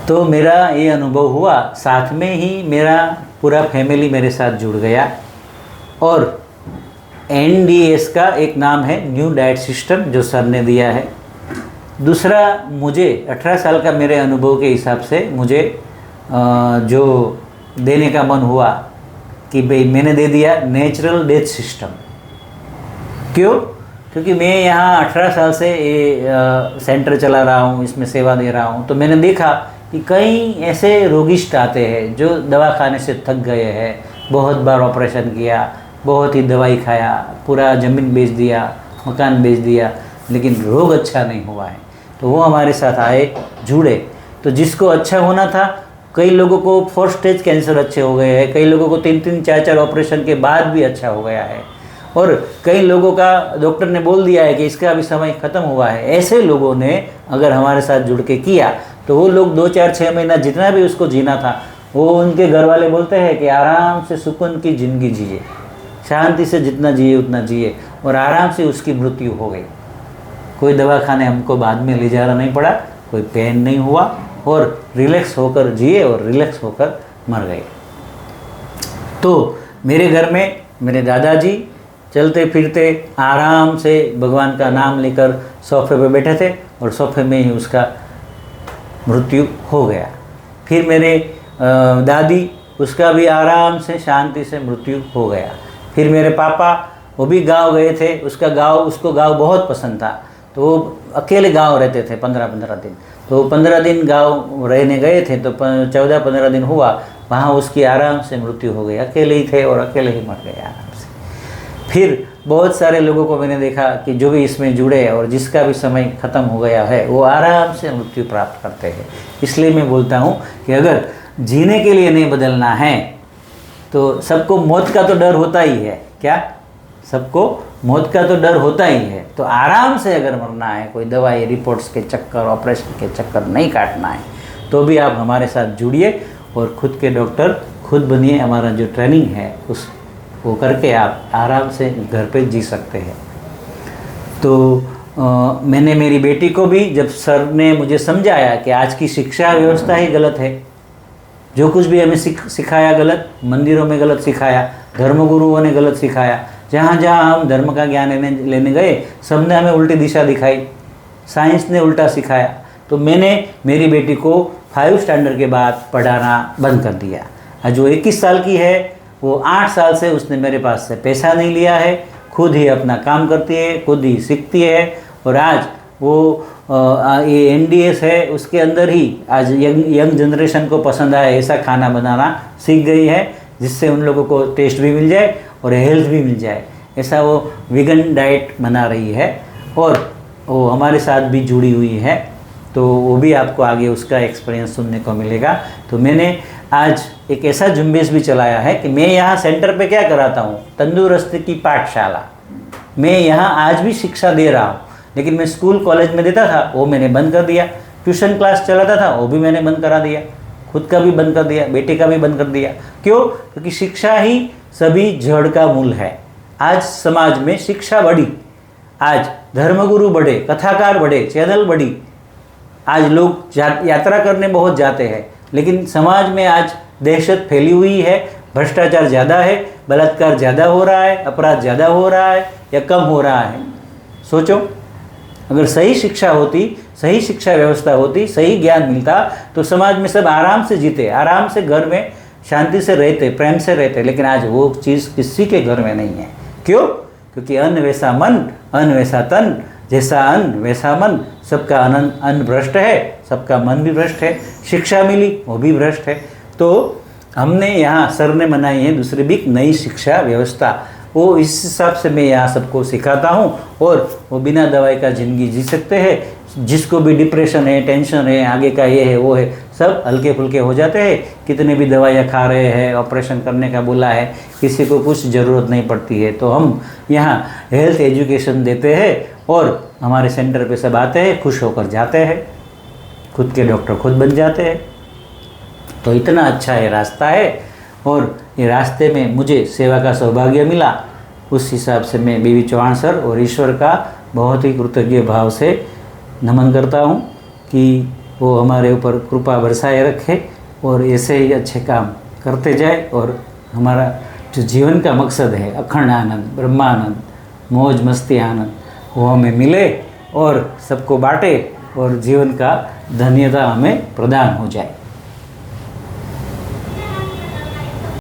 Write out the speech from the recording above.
तो मेरा ये अनुभव हुआ, साथ में ही मेरा पूरा फैमिली मेरे साथ जुड़ गया। और NDS का एक नाम है न्यू डाइट सिस्टम, जो सर ने दिया है। दूसरा, मुझे 18 साल का मेरे अनुभव के हिसाब से मुझे जो देने का मन हुआ कि भाई मैंने दे दिया नेचुरल डेथ सिस्टम। क्यों? क्योंकि मैं यहाँ 18 साल से ये सेंटर चला रहा हूँ, इसमें सेवा दे रहा हूँ। तो मैंने देखा कि कई ऐसे रोगिष्ट आते हैं जो दवा खाने से थक गए हैं, बहुत बार ऑपरेशन किया, बहुत ही दवाई खाया, पूरा ज़मीन बेच दिया, मकान बेच दिया, लेकिन रोग अच्छा नहीं हुआ है। तो वो हमारे साथ आए, जुड़े। तो जिसको अच्छा होना था, कई लोगों को 4 स्टेज कैंसर अच्छे हो गए हैं, कई लोगों को 3-3, 4-4 ऑपरेशन के बाद भी अच्छा हो गया है, और कई लोगों का डॉक्टर ने बोल दिया है कि इसका अभी समय ख़त्म हुआ है। ऐसे लोगों ने अगर हमारे साथ जुड़ के किया तो वो लोग 2, 4, 6 महीना जितना भी उसको जीना था, वो उनके घर वाले बोलते हैं कि आराम से सुकून की ज़िंदगी जिए, शांति से जितना जिए उतना जिए, और आराम से उसकी मृत्यु हो गई। कोई दवा खाने हमको बाद में ले जाना नहीं पड़ा, कोई पेन नहीं हुआ, और रिलैक्स होकर जिए और रिलैक्स होकर मर गए। तो मेरे घर में मेरे दादाजी चलते फिरते आराम से भगवान का नाम लेकर सोफे पे बैठे थे, और सोफे में ही उसका मृत्यु हो गया। फिर मेरे दादी, उसका भी आराम से शांति से मृत्यु हो गया। फिर मेरे पापा, वो भी गांव गए थे, उसको गांव बहुत पसंद था, तो वो अकेले गांव रहते थे 15-15 दिन। तो 15 दिन गांव रहने गए थे, तो 14-15 दिन हुआ, वहाँ उसकी आराम से मृत्यु हो गई। अकेले ही थे और अकेले ही मर गए आराम से। फिर बहुत सारे लोगों को मैंने देखा कि जो भी इसमें जुड़े और जिसका भी समय ख़त्म हो गया है, वो आराम से मृत्यु प्राप्त करते हैं। इसलिए मैं बोलता हूँ कि अगर जीने के लिए नहीं बदलना है तो सबको मौत का तो डर होता ही है। क्या? सबको मौत का तो डर होता ही है। तो आराम से अगर मरना है, कोई दवाई, रिपोर्ट्स के चक्कर, ऑपरेशन के चक्कर नहीं काटना है, तो भी आप हमारे साथ जुड़िए और खुद के डॉक्टर खुद बनिए। हमारा जो ट्रेनिंग है वो करके आप आराम से घर पे जी सकते हैं। तो मैंने मेरी बेटी को भी, जब सर ने मुझे समझाया कि आज की शिक्षा व्यवस्था ही गलत है, जो कुछ भी हमें सिखाया गलत, मंदिरों में गलत सिखाया, धर्मगुरुओं ने गलत सिखाया, जहाँ जहाँ हम धर्म का ज्ञान लेने गए, सबने हमें उल्टी दिशा दिखाई, साइंस ने उल्टा सिखाया। तो मैंने मेरी बेटी को 5 स्टैंडर्ड के बाद पढ़ाना बंद कर दिया। आज जो 21 साल की है, वो 8 साल से उसने मेरे पास से पैसा नहीं लिया है, खुद ही अपना काम करती है, खुद ही सीखती है, और आज वो ये NDS है, उसके अंदर ही आज यंग जनरेशन को पसंद आए ऐसा खाना बनाना सीख गई है, जिससे उन लोगों को टेस्ट भी मिल जाए और हेल्थ भी मिल जाए। ऐसा वो वीगन डाइट बना रही है, और वो हमारे साथ भी जुड़ी हुई है। तो वो भी आपको आगे उसका एक्सपीरियंस सुनने को मिलेगा। तो मैंने आज एक ऐसा झुंबेश भी चलाया है कि मैं यहाँ सेंटर पे क्या कराता हूँ, तंदुरुस्ती की पाठशाला। मैं यहाँ आज भी शिक्षा दे रहा हूँ, लेकिन मैं स्कूल कॉलेज में देता था, वो मैंने बंद कर दिया। ट्यूशन क्लास चलाता था, वो भी मैंने बंद करा दिया। खुद का भी बंद कर दिया, बेटे का भी बंद कर दिया। क्यों? क्योंकि शिक्षा ही सभी जड़ का मूल है। आज समाज में शिक्षा बढ़ी, आज धर्मगुरु बढ़े, कथाकार बढ़े, चैनल बढ़ी, आज लोग यात्रा करने बहुत जाते हैं, लेकिन समाज में आज दहशत फैली हुई है, भ्रष्टाचार ज़्यादा है, बलात्कार ज़्यादा हो रहा है, अपराध ज़्यादा हो रहा है या कम हो रहा है? सोचो, अगर सही शिक्षा होती, सही शिक्षा व्यवस्था होती, सही ज्ञान मिलता, तो समाज में सब आराम से जीते, आराम से घर में शांति से रहते, प्रेम से रहते। लेकिन आज वो चीज़ किसी के घर में नहीं है। क्यों? क्योंकि अन्न वैसा मन, अन्न वैसा तन, जैसा अन्न वैसा मन। सबका अन्न भ्रष्ट है, सबका मन भी भ्रष्ट है। शिक्षा मिली, वो भी भ्रष्ट है। तो हमने यहाँ सर ने बनाई है दूसरी भी नई शिक्षा व्यवस्था, वो इस हिसाब से मैं यहाँ सबको सिखाता हूँ, और वो बिना दवाई का ज़िंदगी जी सकते हैं। जिसको भी डिप्रेशन है, टेंशन है, आगे का ये है वो है, सब हल्के फुल्के हो जाते हैं। कितने भी दवाइयाँ खा रहे हैं, ऑपरेशन करने का बोला है, किसी को कुछ ज़रूरत नहीं पड़ती है। तो हम यहाँ हेल्थ एजुकेशन देते हैं, और हमारे सेंटर पे सब आते हैं, खुश होकर जाते हैं, खुद के डॉक्टर खुद बन जाते हैं। तो इतना अच्छा ये रास्ता है, और ये रास्ते में मुझे सेवा का सौभाग्य मिला। उस हिसाब से मैं बीवी चौहान सर और ईश्वर का बहुत ही कृतज्ञ भाव से नमन करता हूँ कि वो हमारे ऊपर कृपा बरसाए रखे और ऐसे ही अच्छे काम करते जाए और हमारा जो जीवन का मकसद है अखंड आनंद, ब्रह्मानंद, मौज मस्ती आनंद, वो हमें मिले और सबको बांटे और जीवन का धन्यता हमें प्रदान हो जाए।